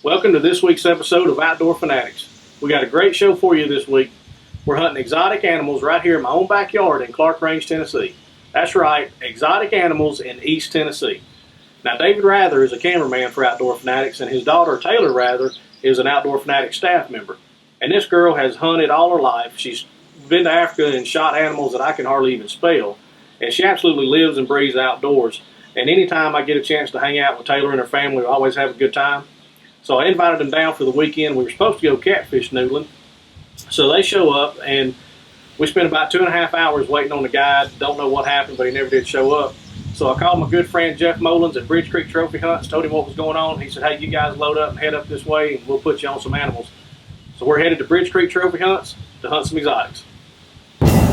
Welcome to this week's episode of Outdoor Fanatix. We got a great show for you this week. We're hunting exotic animals right here in my own backyard in Clark Range, Tennessee. That's right, exotic animals in East Tennessee. Now, David Rather is a cameraman for Outdoor Fanatix, and his daughter, Taylor Rather, is an Outdoor Fanatix staff member. And this girl has hunted all her life. She's been to Africa and shot animals that I can hardly even spell. And she absolutely lives and breathes outdoors. And anytime I get a chance to hang out with Taylor and her family, we always have a good time. So I invited them down for the weekend. We were supposed to go catfish noodling. So they show up, and we spent about 2.5 hours waiting on the guide. Don't know what happened, but he never did show up. So I called my good friend Jeff Mullins at Bridge Creek Trophy Hunts, told him what was going on. He said, hey, you guys load up and head up this way, and we'll put you on some animals. So we're headed to Bridge Creek Trophy Hunts to hunt some exotics.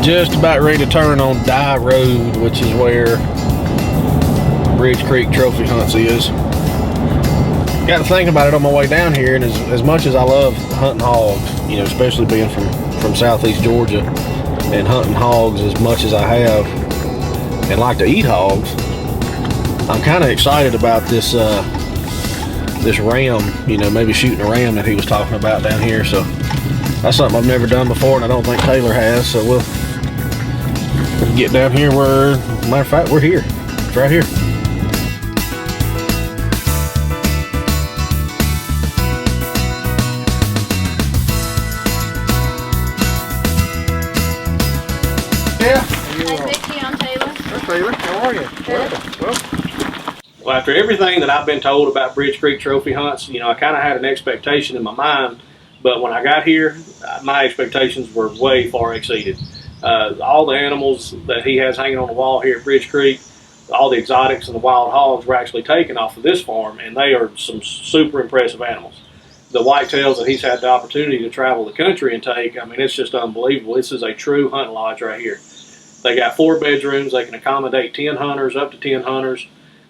Just about ready to turn on Dye Road, which is where Bridge Creek Trophy Hunts is. Got to think about it on my way down here, and as much as I love hunting hogs, you know, especially being from southeast Georgia and hunting hogs as much as I have and like to eat hogs, I'm kind of excited about this this ram, you know, maybe shooting a ram that he was talking about down here. So that's something I've never done before, and I don't think Taylor has. So we'll get down here where, matter of fact, we're here. It's right here. Yeah. Hey, Vicky, I'm Taylor. Hey, Taylor. How are you? Good. Well, after everything that I've been told about Bridge Creek Trophy Hunts, you know, I kind of had an expectation in my mind, but when I got here, my expectations were way far exceeded. All the animals that he has hanging on the wall here at Bridge Creek, all the exotics and the wild hogs were actually taken off of this farm, and they are some super impressive animals. The whitetails that he's had the opportunity to travel the country and take, I mean, it's just unbelievable. This is a true hunt lodge right here. They got 4 bedrooms. They can accommodate 10 hunters, up to 10 hunters.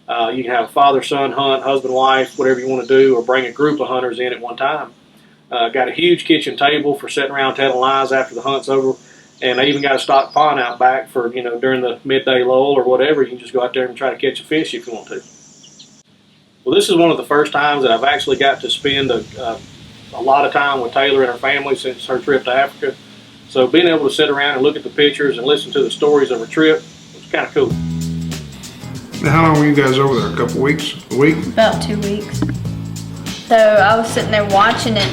You can have a father-son hunt, husband-wife, whatever you want to do, or bring a group of hunters in at one time. Got a huge kitchen table for sitting around telling lies after the hunt's over. And they even got a stock pond out back for, you know, during the midday lull or whatever. You can just go out there and try to catch a fish if you want to. Well, this is one of the first times that I've actually got to spend a lot of time with Taylor and her family since her trip to Africa. So being able to sit around and look at the pictures and listen to the stories of her trip was kind of cool. Now, how long were you guys over there? A couple weeks? A week? About 2 weeks. So I was sitting there watching it,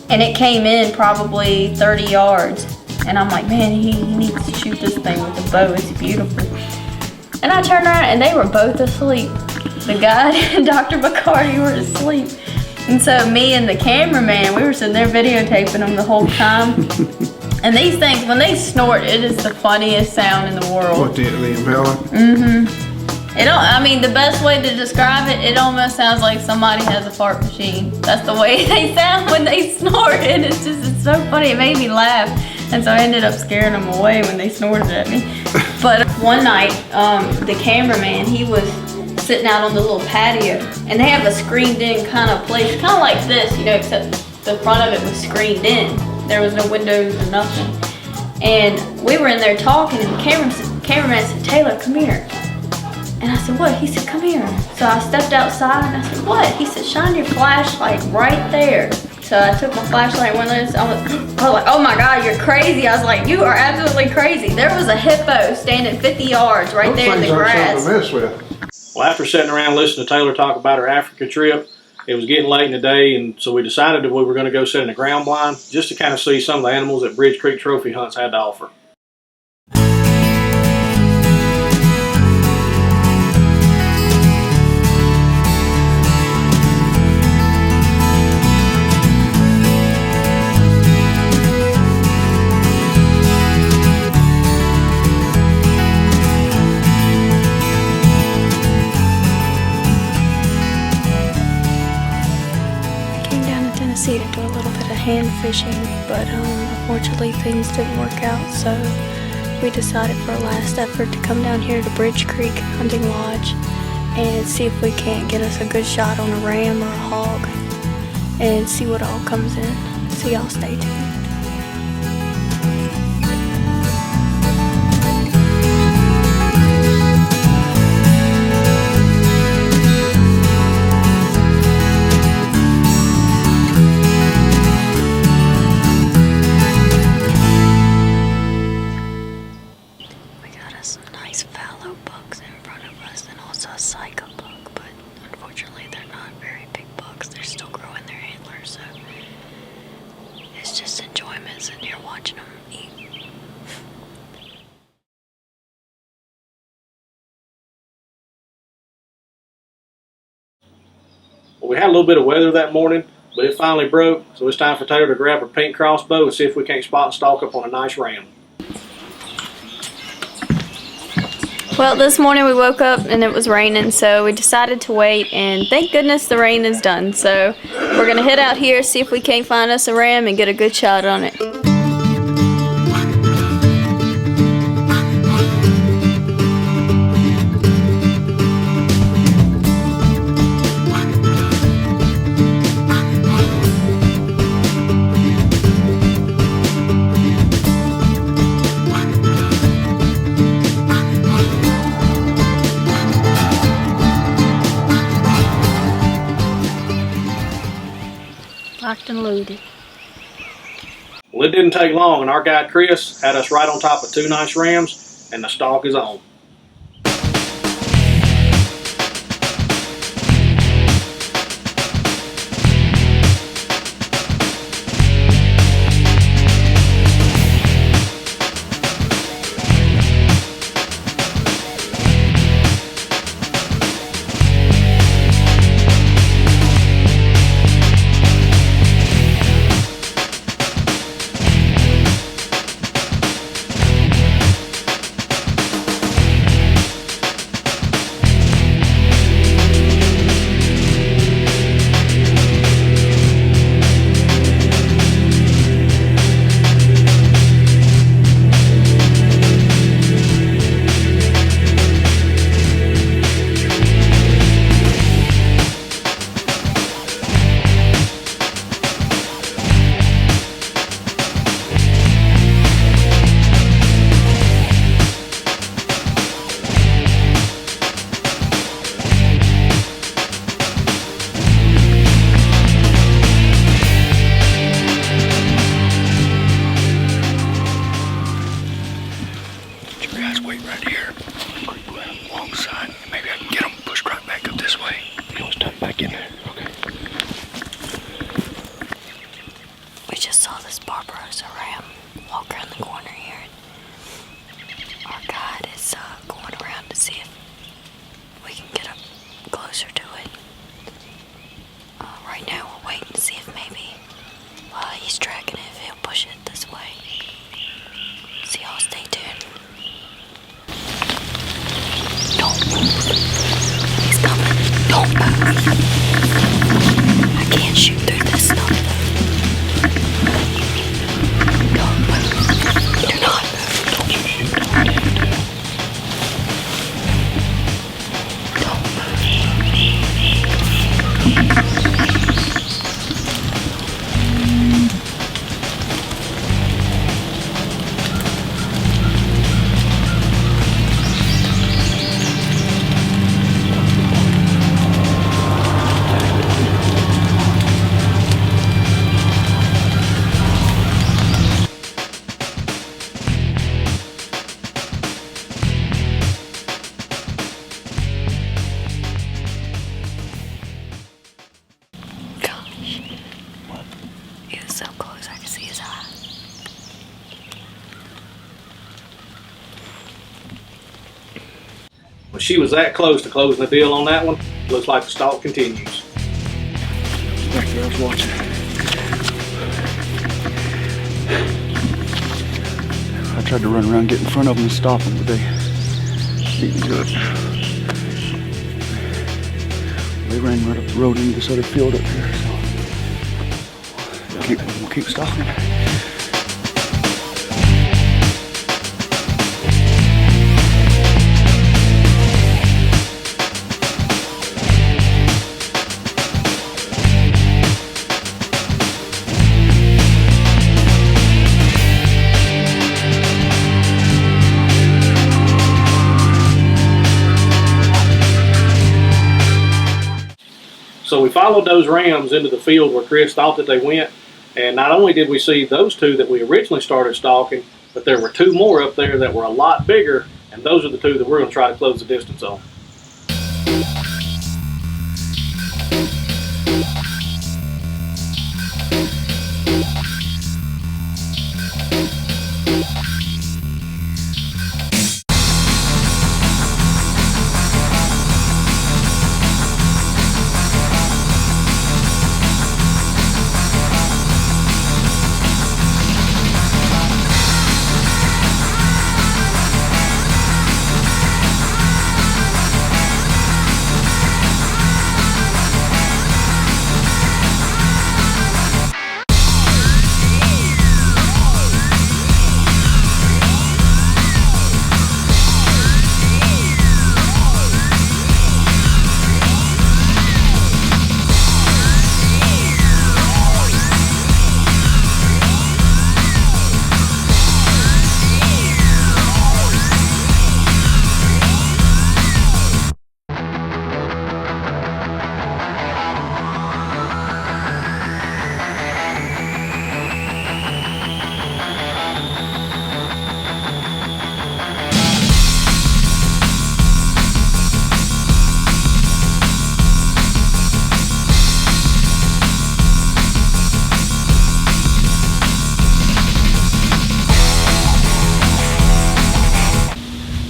and it came in probably 30 yards. And I'm like, man, he needs to shoot this thing with the bow. It's beautiful. And I turned around, and they were both asleep. The guide and Dr. Bacardi were asleep. And so me and the cameraman, we were sitting there videotaping them the whole time. And these things, when they snort, it is the funniest sound in the world. What, the impeller? Mm-hmm. I mean, the best way to describe it, it almost sounds like somebody has a fart machine. That's the way they sound when they snort. And it's so funny. It made me laugh. And so I ended up scaring them away when they snorted at me. But one night, the cameraman, he was sitting out on the little patio, and they have a screened in kind of place, kind of like this, you know, except the front of it was screened in. There was no windows or nothing. And we were in there talking, and the cameraman said, Taylor, come here. And I said, what? He said, come here. So I stepped outside, and I said, what? He said, shine your flashlight right there. So I took my flashlight, one of those, I was like, oh my God, you're crazy. I was like, you are absolutely crazy. There was a hippo standing 50 yards right there in the grass. Those things aren't something to mess with. Well, after sitting around listening to Taylor talk about her Africa trip, it was getting late in the day, and so we decided that we were going to go sit in the ground blind just to kind of see some of the animals that Bridge Creek Trophy Hunts had to offer. To do a little bit of hand fishing, but unfortunately things didn't work out, so we decided for a last effort to come down here to Bridge Creek Hunting Lodge and see if we can't get us a good shot on a ram or a hog and see what all comes in. So y'all stay tuned. psycho buck, but unfortunately they're not very big bucks. They're still growing their antlers, so it's just enjoyment sitting here watching them eat. Well, we had a little bit of weather that morning, but it finally broke, so it's time for Taylor to grab her pink crossbow and see if we can't spot and stalk up on a nice ram. Well, this morning we woke up and it was raining, so we decided to wait, and thank goodness the rain is done. So we're gonna head out here, see if we can't find us a ram and get a good shot on it. Locked and loaded. Well, it didn't take long, and our guide Chris had us right on top of 2 nice rams, and the stalk is on. We just saw this Barbarossa ram walk around the corner here. Our guide is going around to see if we can get up closer to it. Right now we're waiting to see if maybe while he's tracking it, if he'll push it this way. So y'all stay tuned. Don't move. He's coming. Don't move. I can't shoot through this stuff. Don't move. Do not move. Don't you shoot. Don't move. He was so close I could see his eye. When she was that close to closing the deal on that one, looks like the stalk continues. Back there, I was watching. I tried to run around, get in front of them and stop them, but they beat me to it. They ran right up the road into this other field up here, so we'll keep stalking. So we followed those rams into the field where Chris thought that they went, and not only did we see those 2 that we originally started stalking, but there were 2 more up there that were a lot bigger, and those are the 2 that we're going to try to close the distance on.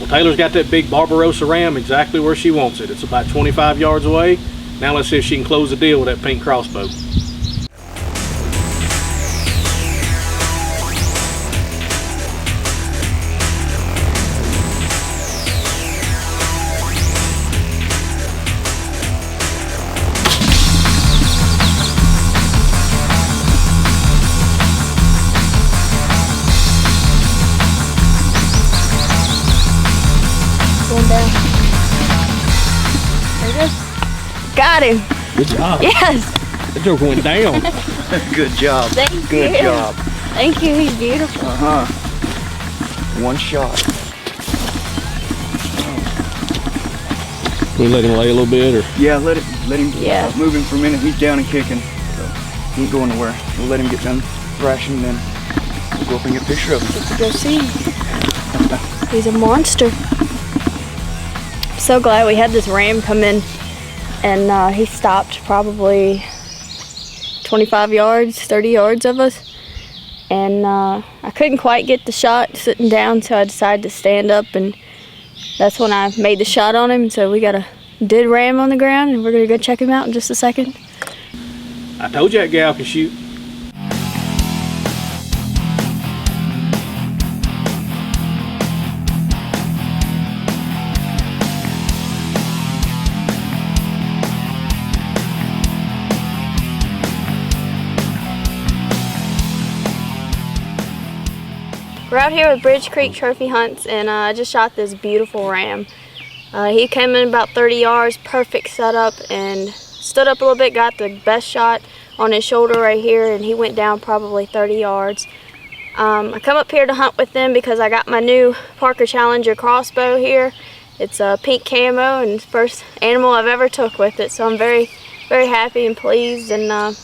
Taylor's got that big Barbarossa ram exactly where she wants it. It's about 25 yards away. Now let's see if she can close the deal with that pink crossbow. Going down. There it is. Got him. Good job. Yes. That joke went down. Good job. Thank you. Good job. Thank you. He's beautiful. One shot. We let him lay a little bit, or Yeah, let him Yeah. move him for a minute. He's down and kicking, so he ain't going nowhere. We'll let him get done thrashing, then we'll go up and get a picture of him. Let's go see him. He's a monster. I'm so glad we had this ram come in, and he stopped probably 25 yards, 30 yards of us. And I couldn't quite get the shot sitting down, so I decided to stand up, and that's when I made the shot on him. So we got a dead ram on the ground, and we're gonna go check him out in just a second. I told you that gal can shoot. We're out here with Bridge Creek Trophy Hunts, and I just shot this beautiful ram. He came in about 30 yards, perfect setup, and stood up a little bit, got the best shot on his shoulder right here, and he went down probably 30 yards. I come up here to hunt with them because I got my new Parker Challenger crossbow here. It's a pink camo, and it's the first animal I've ever took with it, so I'm very, very happy and pleased, and I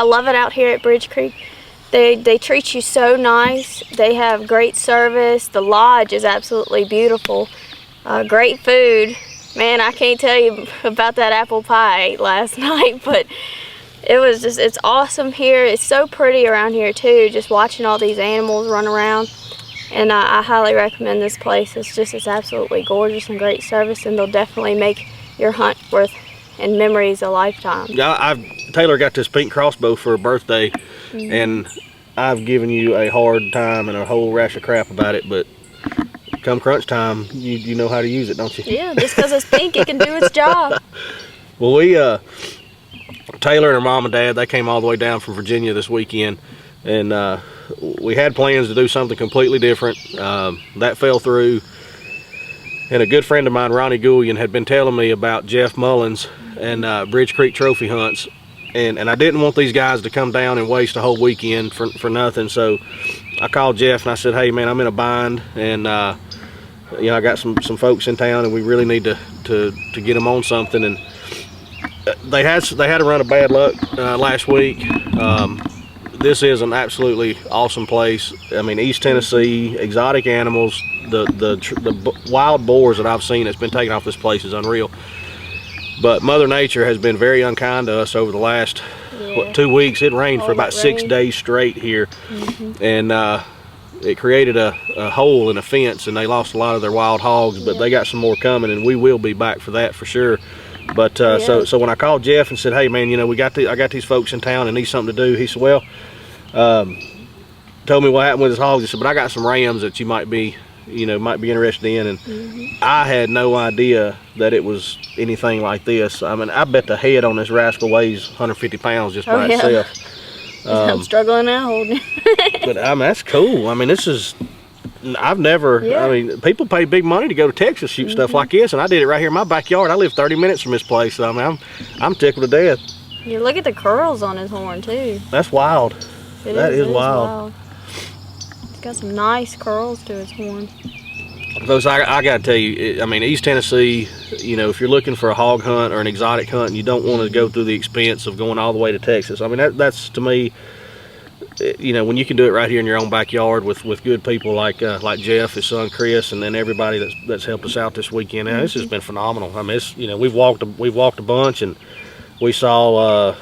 love it out here at Bridge Creek. They treat you so nice. They have great service. The lodge is absolutely beautiful. Great food. Man, I can't tell you about that apple pie I ate last night, but it's awesome here. It's so pretty around here too, just watching all these animals run around. And I highly recommend this place. It's absolutely gorgeous and great service, and they'll definitely make your hunt worth and memories a lifetime. Yeah, Taylor got this pink crossbow for her birthday, and I've given you a hard time and a whole rash of crap about it, but come crunch time, you know how to use it, don't you? Yeah, just because it's pink, it can do its job. Well, Taylor and her mom and dad, they came all the way down from Virginia this weekend, and we had plans to do something completely different. That fell through, and a good friend of mine, Ronnie Goulian, had been telling me about Jeff Mullins and Bridge Creek Trophy Hunts, and I didn't want these guys to come down and waste a whole weekend for nothing. So I called Jeff and I said, hey man, I'm in a bind, and you know, I got some folks in town, and we really need to get them on something. And they had a run of bad luck last week. this is an absolutely awesome place. I mean, East Tennessee, exotic animals, the wild boars that I've seen that's been taken off this place is unreal. But Mother Nature has been very unkind to us over the last, what, 2 weeks. It rained for about 6 days straight here. And it created a hole in a fence, and they lost a lot of their wild hogs, but they got some more coming, and we will be back for that for sure. But so when I called Jeff and said, hey man, you know, I got these folks in town and need something to do, he said, well, told me what happened with his hogs. He said, but I got some rams that you might be interested in. And I had no idea that it was anything like this. I mean, I bet the head on this rascal weighs 150 pounds just by itself. I'm struggling now holding it. But I mean, that's cool. I mean, this is, I've never, I mean, people pay big money to go to Texas shoot stuff like this, and I did it right here in my backyard. I live 30 minutes from this place, so I mean, I'm tickled to death. You look at the curls on his horn too. That's wild. That is wild. He's got some nice curls to his horn. Folks, I gotta tell you, I mean, East Tennessee, you know, if you're looking for a hog hunt or an exotic hunt and you don't want to go through the expense of going all the way to Texas, I mean, that's to me, you know, when you can do it right here in your own backyard with good people like Jeff, his son Chris, and then everybody that's helped us out this weekend. Now, this has been phenomenal. I mean, it's, you know, we've walked a bunch, and we saw,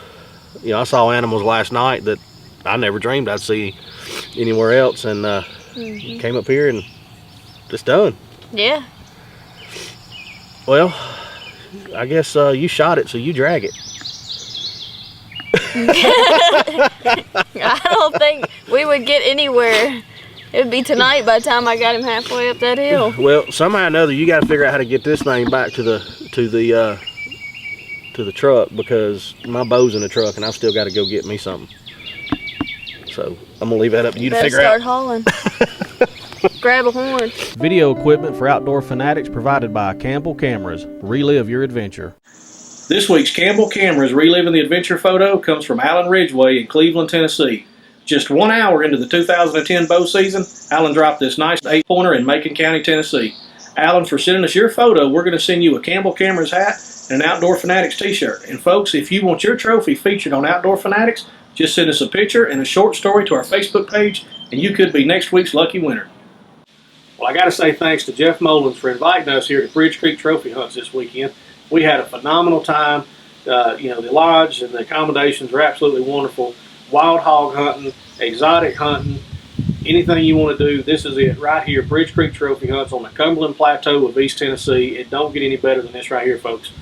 you know, I saw animals last night that I never dreamed I'd see anywhere else, and came up here and it's done. Yeah. Well, I guess you shot it, so you drag it. I don't think we would get anywhere. It would be tonight by the time I got him halfway up that hill. Well, somehow or another, you got to figure out how to get this thing back to the truck, because my bow's in the truck, and I've still got to go get me something. So I'm gonna leave that up to you to figure out. Start hauling. Grab a horn. Video equipment for Outdoor Fanatix provided by Campbell Cameras. Relive your adventure. This week's Campbell Cameras Reliving the Adventure photo comes from Alan Ridgway in Cleveland, Tennessee. Just 1 hour into the 2010 bow season, Alan dropped this nice 8-pointer in Macon County, Tennessee. Alan, for sending us your photo, we're going to send you a Campbell Cameras hat and an Outdoor Fanatix t-shirt. And folks, if you want your trophy featured on Outdoor Fanatix, just send us a picture and a short story to our Facebook page, and you could be next week's lucky winner. Well, I got to say thanks to Jeff Mullins for inviting us here to Bridge Creek Trophy Hunts this weekend. We had a phenomenal time. You know, the lodge and the accommodations were absolutely wonderful. Wild hog hunting, exotic hunting, anything you want to do, this is it right here. Bridge Creek Trophy Hunts on the Cumberland Plateau of East Tennessee. It don't get any better than this right here, folks.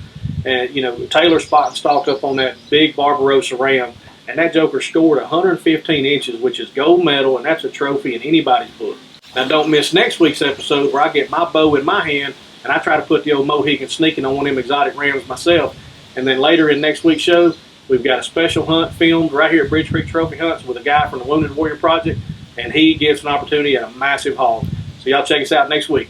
And, you know, Taylor spot and stalked up on that big Barbarossa ram, and that joker scored 115 inches, which is gold medal, and that's a trophy in anybody's book. Now, don't miss next week's episode where I get my bow in my hand and I try to put the old Mohican sneaking on one of them exotic rams myself. And then later in next week's show, we've got a special hunt filmed right here at Bridge Creek Trophy Hunts with a guy from the Wounded Warrior Project, and he gets an opportunity at a massive hog. So y'all check us out next week.